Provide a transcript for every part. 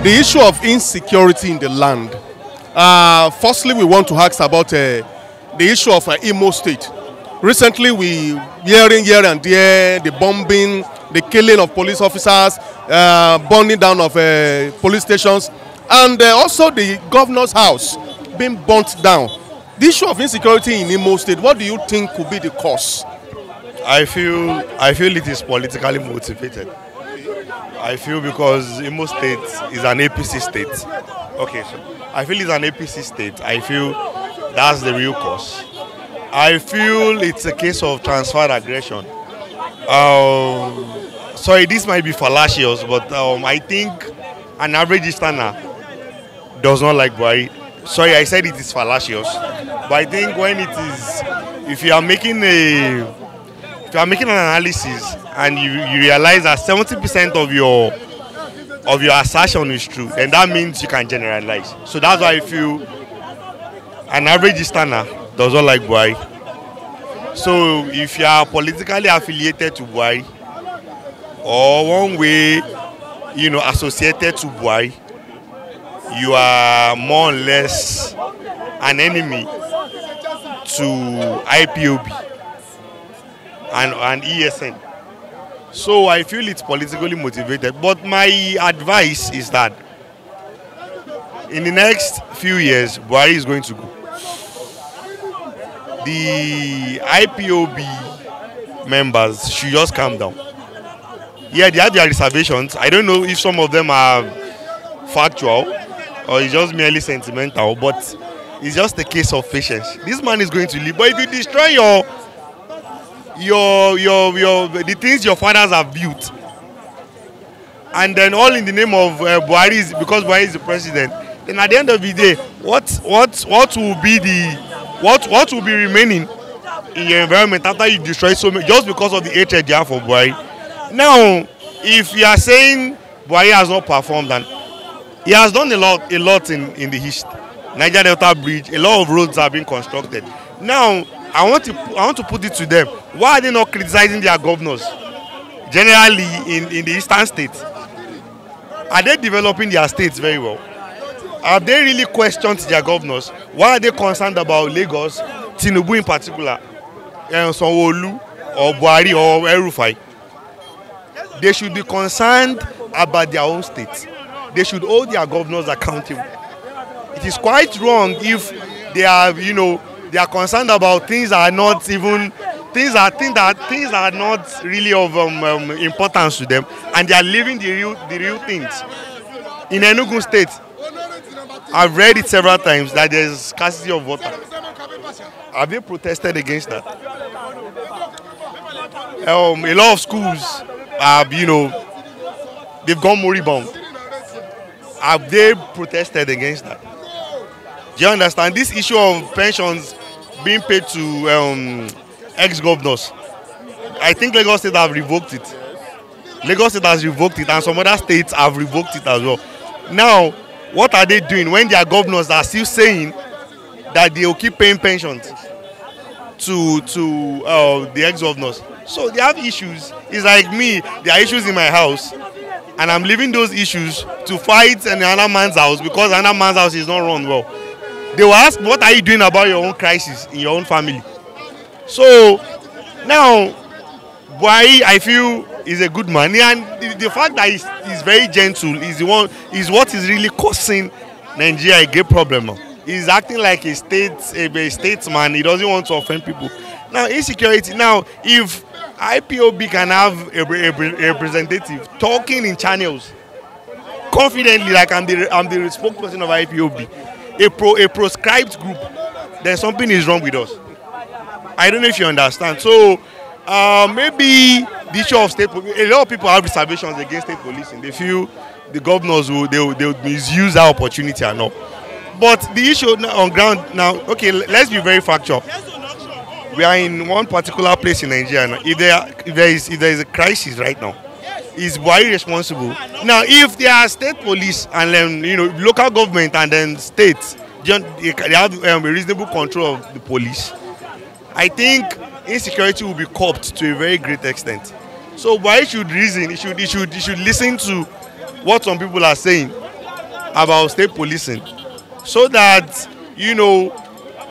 The issue of insecurity in the land. Firstly, we want to ask about the issue of Imo State. Recently, we hearing here and there the bombing, the killing of police officers, burning down of police stations, and also the governor's house being burnt down. The issue of insecurity in Imo State, what do you think could be the cause? I feel it is politically motivated. I feel because Imo State is an APC state. Okay, so I feel it's an APC state. I feel that's the real cause. I feel it's a case of transferred aggression. Sorry, this might be fallacious, but I think an average Easterner does not like Buhari. Sorry, I said it is fallacious, but I think when it is, if you are making an analysis and you realize that 70% of your assertion is true, then that means you can generalize. So that's why I feel an average Easterner does not like Buhari. So if you are politically affiliated to Buhari or one way, associated to Buhari, you are more or less an enemy to IPOB and ESN. So I feel it's politically motivated. But my advice is that in the next few years, Buhari is going to go. The IPOB members should just calm down. Yeah, they have their reservations. I don't know if some of them are factual or it's just merely sentimental, but it's just a case of patience. This man is going to leave. But if you destroy the things your fathers have built, and then all in the name of Buhari, because Buhari is the president, then at the end of the day, what will be remaining in your environment after you destroy so many, just because of the hatred you have for Buhari? Now, if you are saying Buhari has not performed, and he has done a lot in the East. Niger Delta Bridge, a lot of roads are being constructed. Now, I want to put it to them. Why are they not criticizing their governors? Generally, in the eastern states, are they developing their states very well? Have they really questioned their governors? Why are they concerned about Lagos, Tinubu in particular, Sanwo-Olu, or Buhari, or El-Rufai? They should be concerned about their own states. They should hold their governors accountable. It is quite wrong if they are, they are concerned about things that are not even things that are not really of importance to them, and they are leaving the real things. In Enugu State, I've read it several times that there is scarcity of water. Have they protested against that? A lot of schools have, they've gone moribund. Have they protested against that? Do you understand? This issue of pensions being paid to ex-governors, I think Lagos State have revoked it. Lagos State has revoked it, and some other states have revoked it as well. Now, what are they doing when their governors are still saying that they will keep paying pensions to the ex-governors? So they have issues. It's like me, there are issues in my house, and I'm leaving those issues to fight in another man's house because another man's house is not run well. They will ask, what are you doing about your own crisis in your own family? So now, Buhari, I feel, is a good man, and the fact that he's very gentle is what is really causing Nigeria a great problem. He's acting like a statesman. He doesn't want to offend people. Now, insecurity. Now, if IPOB can have a representative talking in channels confidently, like I'm the spokesperson of IPOB, a proscribed group, then something is wrong with us. I don't know if you understand. So maybe the issue of state police, a lot of people have reservations against state policing. They feel the governors will misuse that opportunity and all. But the issue on ground now, okay, let's be very factual. We are in one particular place in Nigeria now. If there is a crisis right now, is Buhari responsible? Now, if there are state police and then local government and then states, they have a reasonable control of the police, I think insecurity will be curbed to a very great extent. So Buhari should reason. He should listen to what some people are saying, about state policing so that, you know,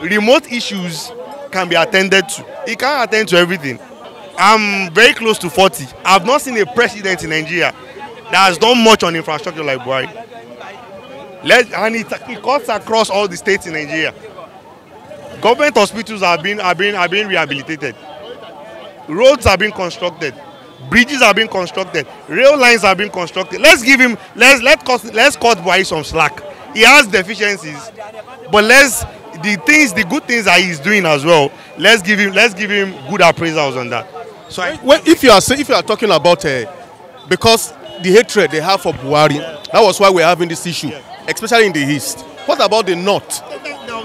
remote issues can be attended to. It can't attend to everything. I'm very close to 40. I've not seen a president in Nigeria that has done much on infrastructure like Buhari. And it cuts across all the states in Nigeria. Government hospitals are being rehabilitated. Roads are being constructed. Bridges are being constructed. Rail lines are being constructed. Let's cut Buhari some slack. He has deficiencies, but the good things that he's doing as well. Let's give him good appraisals on that. So if you are talking about because the hatred they have for Buhari, that was why we're having this issue, especially in the east. What about the north?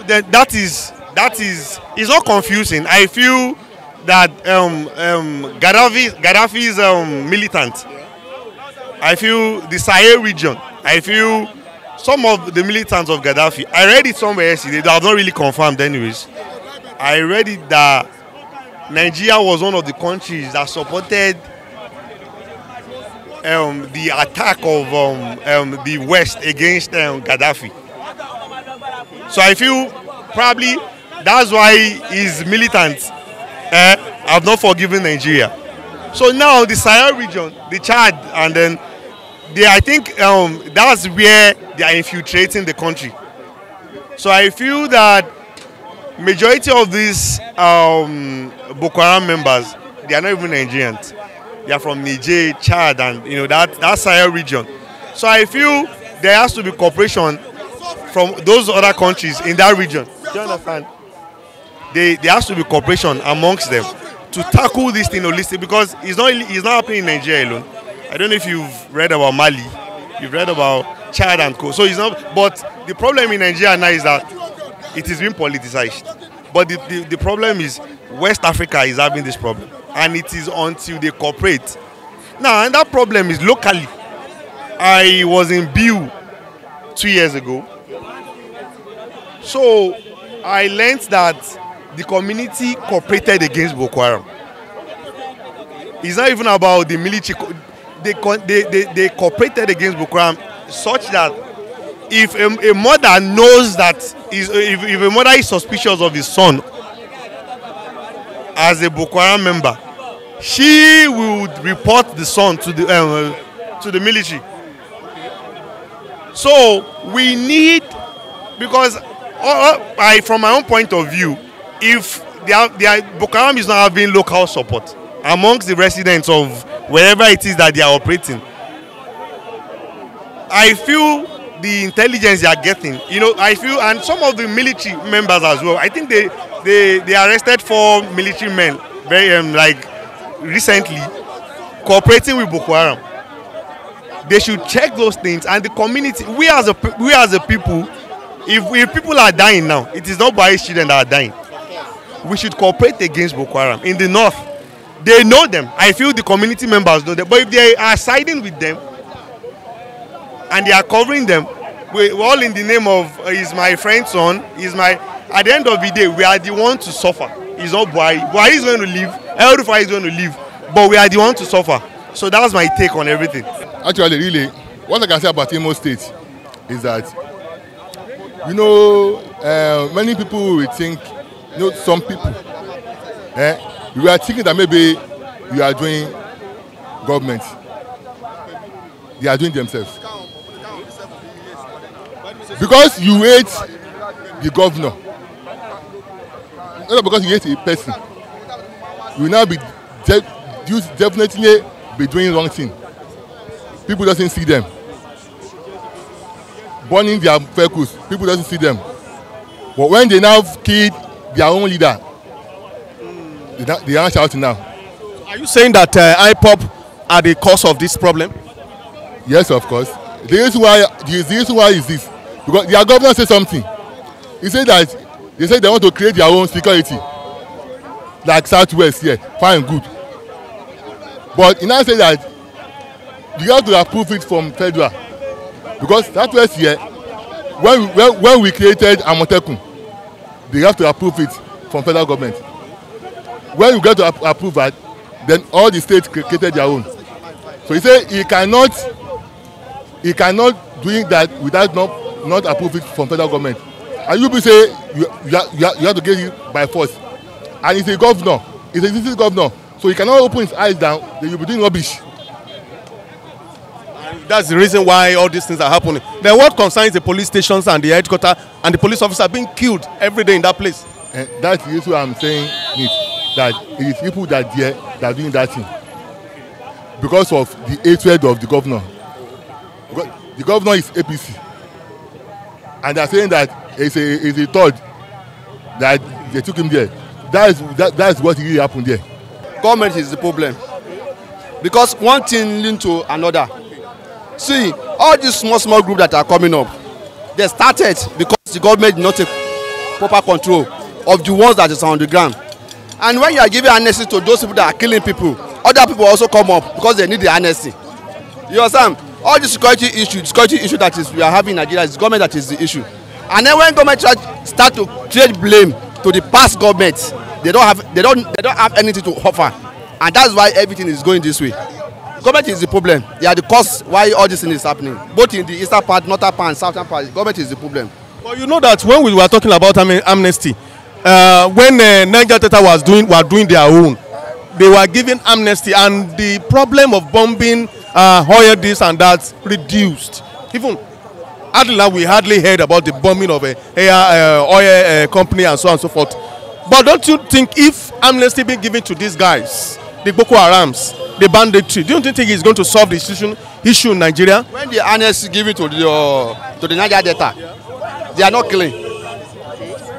That is it's not confusing. I feel that Gaddafi's militant. I feel the Sahel region. I feel some of the militants of Gaddafi. I read it somewhere yesterday. They have not really confirmed anyways. I read it that Nigeria was one of the countries that supported the attack of the West against Gaddafi. So I feel probably that's why his militants have not forgiven Nigeria. So now the Sahel region, the Chad, and then I think that's where they are infiltrating the country. So I feel that majority of these Boko Haram members, they are not even Nigerians. They are from Niger, Chad, and that Sahel region. So I feel there has to be cooperation from those other countries in that region. Do you understand? There has to be cooperation amongst them to tackle this thing holistically, because it's not happening in Nigeria alone. I don't know if you've read about Mali, you've read about Chad and co. So it's not. But the problem in Nigeria now is that it is being politicized. But the problem is West Africa is having this problem, and it is until they cooperate. Now, and that problem is locally. I was in Biu 2 years ago. So I learned that the community cooperated against Boko Haram. It's not even about the military. They cooperated against Boko Haram such that if a mother knows that if a mother is suspicious of his son as a Boko Haram member, she would report the son to the military. So we need, because from my own point of view, if Boko Haram is not having local support amongst the residents of wherever it is that they are operating, I feel the intelligence they are getting, I feel, and some of the military members as well, I think they arrested 4 military men very recently cooperating with Boko Haram. They should check those things, and the community, we as a people, if people are dying now, it is not by children that are dying. We should cooperate against Boko Haram. In the north, they know them. I feel the community members know them. But if they are siding with them and they are covering them, we're all in the name of he's my friend's son, at the end of the day, we are the ones to suffer. It's not Buhari. Buhari is going to leave, El-Rufai is going to leave, but we are the ones to suffer. So that's my take on everything. Actually, really, what I can say about Imo State is that, many people will think, some people, we are thinking that maybe you are doing government. They are doing themselves. Because you hate the governor, not because you hate a person, you will now be definitely be doing wrong thing. People doesn't see them. Burning their vehicles, people doesn't see them. But when they now kill their own leader, they are shouting now. Are you saying that IPOP are the cause of this problem? Yes, of course. The reason why is this. Because their governor said something. He said that they said they want to create their own security. Like Southwest here, fine, good. But he now said that you have to approve it from federal. Because Southwest here, when we created Amotekun, they have to approve it from federal government. When you get to approve that, then all the states created their own. So he said he cannot he cannot doing that without not approve it from federal government. And you be say you have to get it by force. And he's a governor, he's a existing governor, so he cannot open his eyes down. Then you'll be doing rubbish. And that's the reason why all these things are happening. Then what concerns the police stations and the headquarters and the police officers being killed every day in that place? And that's the issue I'm saying is that it is people that are doing that thing because of the hatred of the governor. Because the governor is APC, and they are saying that it's a third that they took him there. That's what really happened there. Government is the problem because one thing leads to another. See, all these small groups that are coming up, they started because the government did not take proper control of the ones that is on the ground. And when you are giving amnesty to those people that are killing people, other people also come up because they need the amnesty. You understand? All the security issue that we are having in Nigeria is government that is the issue. And then when government start to create blame to the past government, they don't have anything to offer, and that's why everything is going this way. Government is the problem. They are the cause why all this thing is happening. Both in the eastern part, northern part, and southern part, government is the problem. Well, you know that when we were talking about amnesty, when Niger Delta were doing their own, they were giving amnesty, and the problem of bombing, oil this and that reduced. Even we hardly heard about the bombing of a oil company and so on and so forth. But don't you think if amnesty being given to these guys, the Boko Harams, the banditry, don't you think it's going to solve the issue in Nigeria? When the amnesty given to the Niger Delta, they are not killing.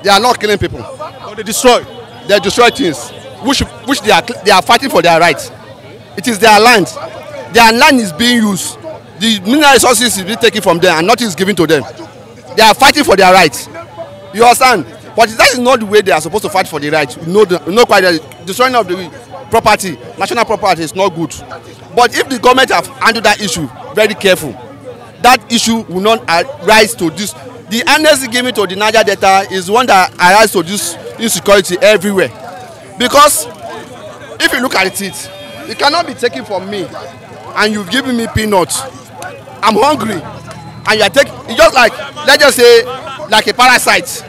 They are not killing people. But they destroy. They destroy things, which they are fighting for their rights. It is their land. Their land is being used. The mineral resources is being taken from them and nothing is given to them. They are fighting for their rights. You understand? But that is not the way they are supposed to fight for the rights. No, quite. Destroying of the property, national property is not good. But if the government have handled that issue very careful, that issue will not rise to this. The amnesty given to the Niger Delta is one that arises to this insecurity everywhere. Because if you look at it, it cannot be taken from me and you've given me peanuts. I'm hungry and you are taking, it's just like, let's just say, like a parasite.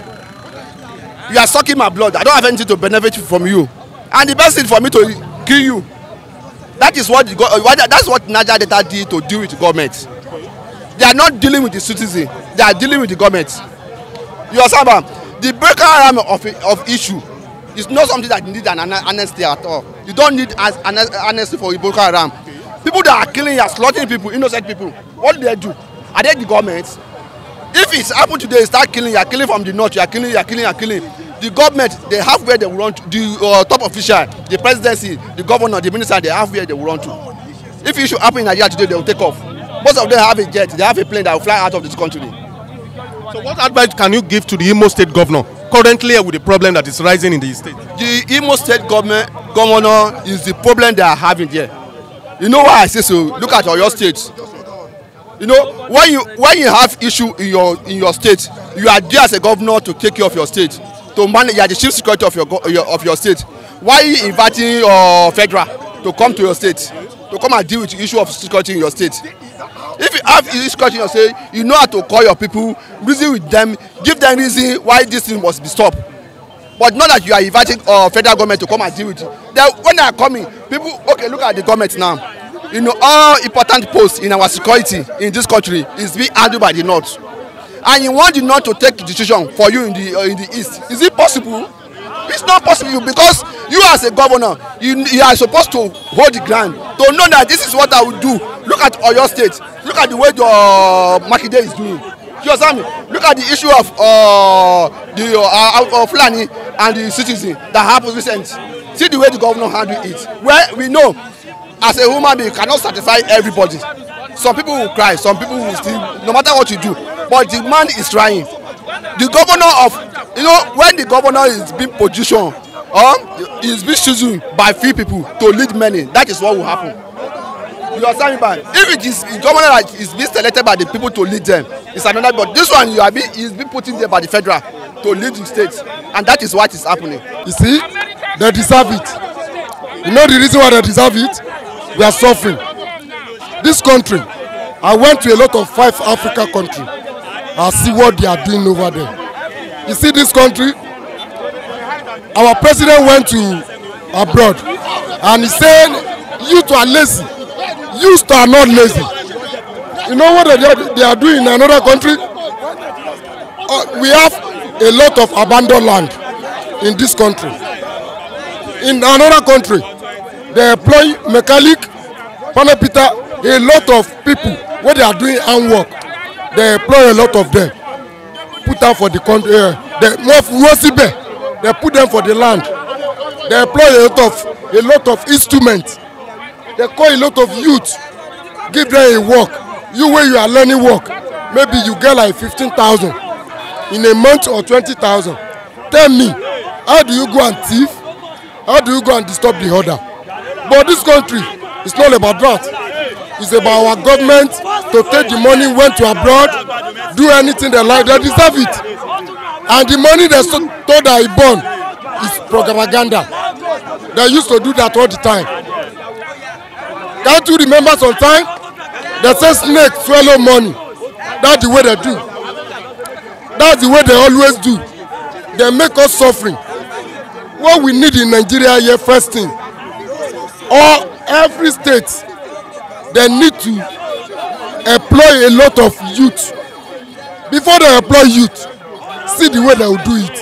You are sucking my blood. I don't have anything to benefit from you. And the best thing for me to kill you. That is what that's what Niger Delta did to deal with the government. They are not dealing with the citizen. They are dealing with the government. You understand? The Boko Haram of issue is not something that needs an amnesty at all. You don't need an amnesty for Boko Haram. People that are killing, are slaughtering people, innocent people. What do they do? Are they the government? If it's happened today, you start killing, you are killing from the north, you are killing. The government, they have where they will run to. The top official, the presidency, the governor, the minister, they have where they will run to. If it should happen in Nigeria today, they will take off. Most of them have a jet, they have a plane that will fly out of this country. So what advice can you give to the Imo State governor currently with the problem that is rising in the state? The Imo State governor is the problem they are having here. You know why I say so? Look at your state. You know, when you have issue in your state, you are there as a governor to take care of your state, to manage. You are the chief security of your state. Why are you inviting federal to come to your state, to come and deal with the issue of security in your state? If you have security in your state, you know how to call your people, reason with them, give them reason why this thing must be stopped. But not that you are inviting federal government to come and deal with it. Then when they are coming, people, okay, look at the government now. You know, all important posts in our security in this country is being handled by the north. And you want the north to take decision for you in the east. Is it possible? It's not possible because you as a governor, you are supposed to hold the ground, to know that this is what I will do. Look at Oyo State. Look at the way the Makinde is doing. You understand me? Look at the issue of Fulani and the citizen that happened recently. See the way the governor handled it. Where we know, as a human being, you cannot satisfy everybody. Some people will cry, some people will still, no matter what you do. But the man is trying. The governor of, you know, when the governor is being positioned, is being chosen by few people to lead many, that is what will happen. You understand me, man? If it is the governor that is being selected by the people to lead them, it's another. But this one, is being put in there by the federal to lead the states, and that is what is happening. You see, they deserve it. You know the reason why they deserve it? We are suffering. This country, I went to a lot of 5 Africa countries. I see what they are doing over there. You see this country, our president went to abroad and he said, youth are lazy. Youth are not lazy. You know what they are doing in another country? We have a lot of abandoned land in this country. In another country, they employ mechanic, panepita, a lot of people where they are doing handwork. They employ a lot of them. Put them for the country. They put them for the land. They employ a lot of instruments. They call a lot of youth. Give them a work. You where you are learning work, maybe you get like 15,000 in a month or 20,000. Tell me, how do you go and thief? How do you go and disturb the order? But this country, it's not about that. It's about our government to take the money, went to abroad, do anything they like, they deserve it. And the money they told that he born is propaganda. They used to do that all the time. Can't you remember sometime? They say snakes swallow money. That's the way they do. That's the way they always do. They make us suffering. What we need in Nigeria here, first thing, or every state, they need to employ a lot of youth. Before they employ youth, see the way they will do it.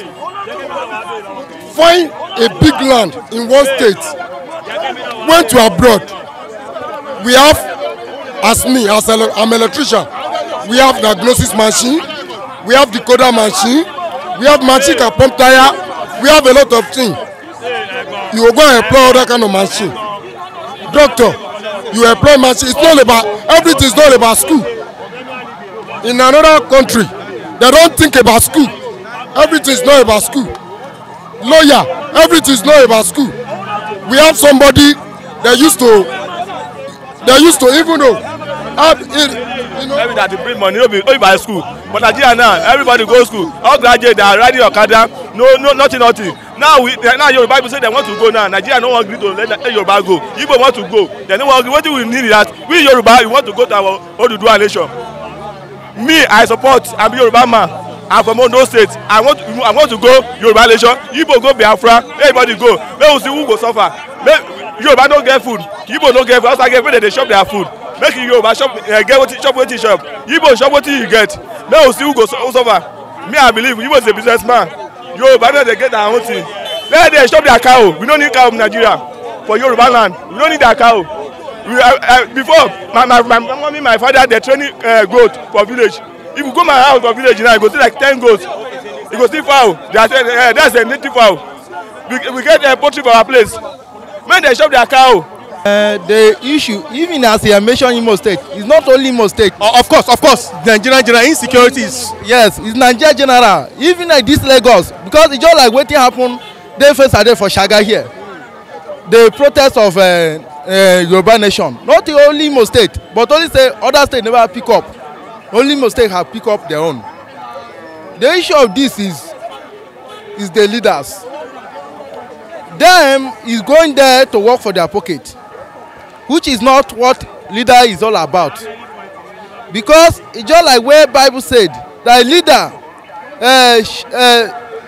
Find a big land in one state, went to abroad. We have, as me, I'm an electrician, we have diagnosis machine, we have decoder machine, we have machine can pump tire, we have a lot of things. You will go and employ other kind of machine. Doctor, you employ machine. It's not about, everything is not about school. In another country, they don't think about school. Everything is not about school. Lawyer, everything is not about school. We have somebody that used to even know. Every that they bring money, only by school. But Nigeria now, everybody go to school. All graduates, they are riding Okada. Nothing. Now Yoruba people say they want to go now. Nigeria no want to let Yoruba go. Igbo want to go. They don't want. What we need is that we Yoruba, we want to go to our Oduduwa nation. Me, I support. I'm a Yoruba man. I'm from Unknow State. I want to go Yoruba nation. Igbo go Biafra. Everybody go. Let us see who go suffer. Yoruba don't get food. Igbo don't get food. After get food, they shop their food. Make Yoruba shop, get what shop, Igbo shop what you get. Let us see who go suffer. Me, I believe Igbo is a businessman. Yoruba they get their own thing. Let them shop their cow. We don't need cow in Nigeria for Yoruba land. We don't need their cow. Before my father they training goat for village. If you go my house for village now, you go see like 10 goats. You go see fowl. That's a native fowl. We get poultry for our place. When they shop their cow. The issue, even as you mentioned Imo State, it's not only Imo State. Of course. Nigerian general insecurities. Yes, it's Nigeria general. Even like this Lagos, because it's just like what happened. They first started for Shaga here. The protest of Yoruba nation, not only Imo State, but only say other states never pick up. Only Imo State have pick up their own. The issue of this is the leaders. Them is going there to work for their pocket, which is not what leader is all about. Because it's just like where Bible said that leader,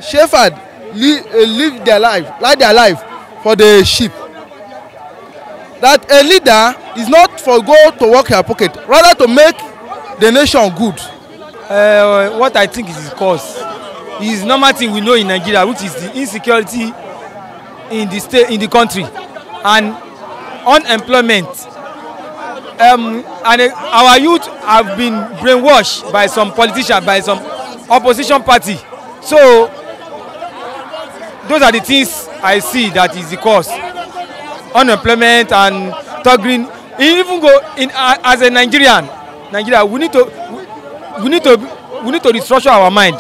shepherd, live their life for the sheep. That a leader is not for go to work their pocket, rather to make the nation good. What I think is the cause is normal thing we know in Nigeria, which is the insecurity in the state, in the country, and unemployment. And our youth have been brainwashed by some politicians, by some opposition party. So those are the things I see that is the cause. Unemployment and third-green. Even go in as a Nigeria, we need to restructure our mind.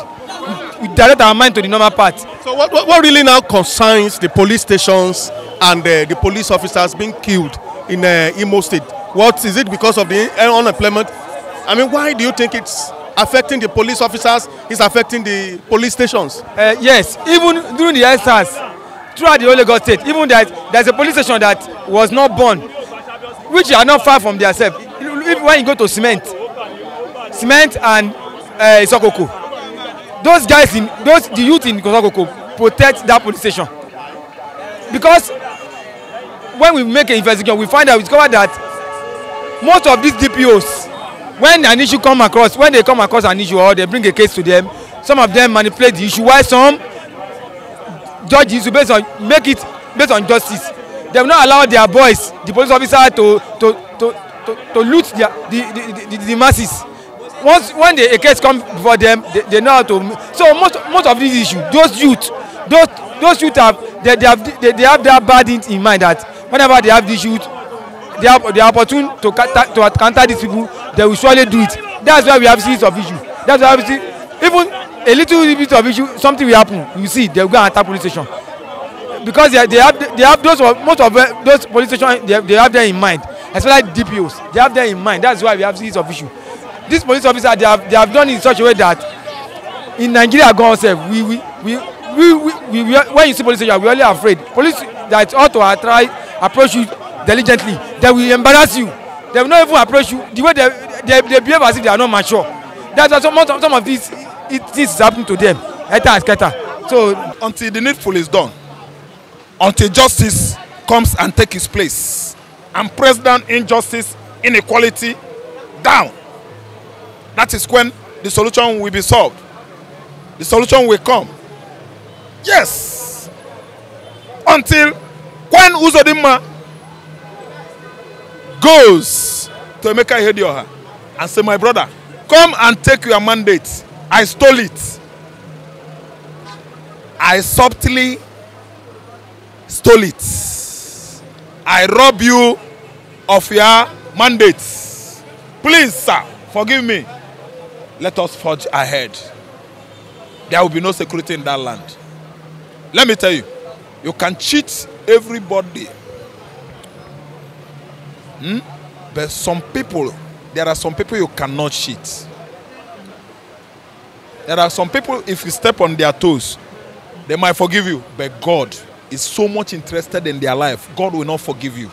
We direct our mind to the normal path. So what really now concerns the police stations and the police officers being killed in Imo State? What is it because of the unemployment? I mean, why do you think it's affecting the police officers? It's affecting the police stations? Yes, even during the SARS, throughout the whole Lagos State, even there's a police station that was not born, which are not far from themselves. if when you go to cement and Isokoko, those guys the youth in Isokoko protect that police station, because when we make an investigation, we discover that most of these DPOs, when they come across an issue or they bring a case to them, some of them manipulate the issue, while some judge the issue based on justice. They will not allow their boys, the police officer, to loot the masses. When a case comes before them, they know how to. So most of these issues, those youth have that bad in mind that whenever they have these youth, they are opportune to counter these people. They will surely do it. That's why we have series of issues. That's why we see even a little bit of issue, something will happen. You see, they will go and attack police station, because they have most of those police stations. They have them in mind, especially DPOs. They have them in mind. That's why we have series of issues. These police officers, they have done it in such a way that in Nigeria, God said, when you see police station, we are really afraid. Police that ought to approach you diligently, they will embarrass you. They will not even approach you the way they behave as if they are not mature. That's why some of these things is happening to them. So until the needful is done, until justice comes and takes its place, and president injustice, inequality down, that is when the solution will be solved. The solution will come. Yes. Until when Uzodinma goes to Emeka Ihedioha and say, my brother, come and take your mandate. I stole it. I subtly stole it. I rob you of your mandate. Please, sir, forgive me. Let us forge ahead. There will be no security in that land. Let me tell you, you can cheat everybody. But there are some people you cannot cheat. There are some people, if you step on their toes, they might forgive you. But God is so much interested in their life, God will not forgive you.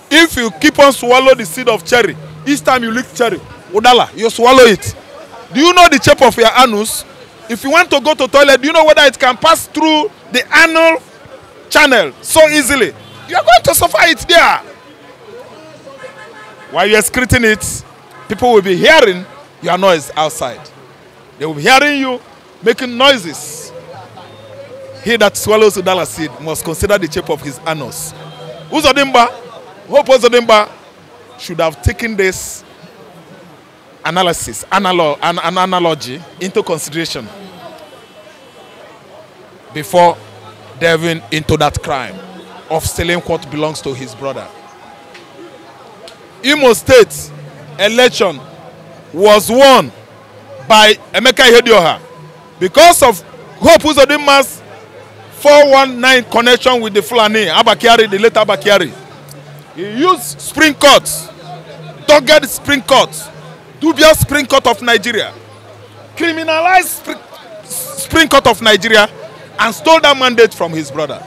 If you keep on swallow the seed of cherry, each time you lick cherry, Udala, you swallow it. Do you know the shape of your anus? If you want to go to toilet, do you know whether it can pass through the anal channel so easily? You are going to suffer it there. While you are excreting it, people will be hearing your noise outside. They will be hearing you making noises. He that swallows Udala seed must consider the shape of his anus. Hope Uzodimma should have taken this analysis, analogy into consideration before delving into that crime of stealing what belongs to his brother. Imo State election was won by Emeka Ihedioha because of Hope Uzodimma's 419 connection with the Fulani, Abakiari, the later Abakiari. He used Supreme Court, dogged Supreme Court, dubious Supreme Court of Nigeria, criminalized Supreme Court of Nigeria, and stole that mandate from his brother.